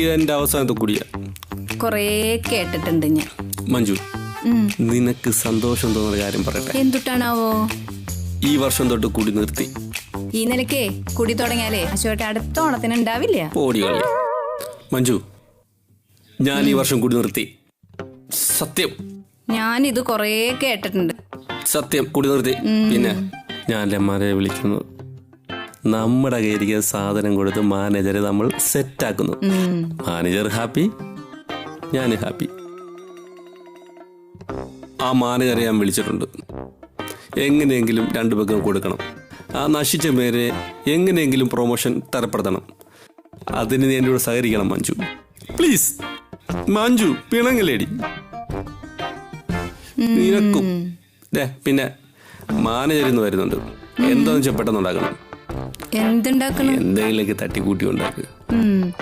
ഇതെന്റെ അവസാനത്തെ കുടിയാ. കൊറേ കേട്ടിട്ടുണ്ട് ഞാൻ. മഞ്ജു, നിനക്ക് സന്തോഷം തോന്നുന്ന കാര്യം പറയട്ടെ. എന്തുട്ടാണാവോ? ഈ വർഷം തൊട്ട് കുടി നിർത്തി. ഈ നിലക്കേ കുടി തുടങ്ങിയാലേ അശോട്ടെ അടുത്ത ഓണത്തിന് ഉണ്ടാവില്ല. പോടികളി. മഞ്ജു, ഞാൻ ഈ വർഷം കുടി നിർത്തി. സത്യം. ഞാനിത് കൊറേ കേട്ടിട്ടുണ്ട്. സത്യം, കുടി നിർത്തി. പിന്നെ ഞാൻ അമ്മമാരെ വിളിക്കുന്നു. നമ്മുടെ കയ്യിരിക്കുന്ന സാധനം കൊടുത്ത് മാനേജറെ നമ്മൾ സെറ്റാക്കുന്നു. മാനേജർ ഹാപ്പി, ഞാൻ ഹാപ്പി. ആ മാനേജറെ ഞാൻ വിളിച്ചിട്ടുണ്ട്. എങ്ങനെയെങ്കിലും 2 പേർക്കും കൊടുക്കണം. ആ നശിച്ച പേരെ എങ്ങനെയെങ്കിലും പ്രൊമോഷൻ തരപ്പെടുത്തണം. അതിന് നീ എന്നോട് സഹകരിക്കണം മഞ്ജു, പ്ലീസ്. മഞ്ജു, പിണങ്ങലേടി. നിനക്കും. പിന്നെ മാനേജർ ഇന്ന് വരുന്നുണ്ട്. എന്താന്ന് വെച്ചാൽ പെട്ടെന്നുണ്ടാക്കണം. എന്തുണ്ടാക്കണം? എന്തെങ്കിലുമൊക്കെ തട്ടിക്കൂട്ടി ഉണ്ടാക്കുക.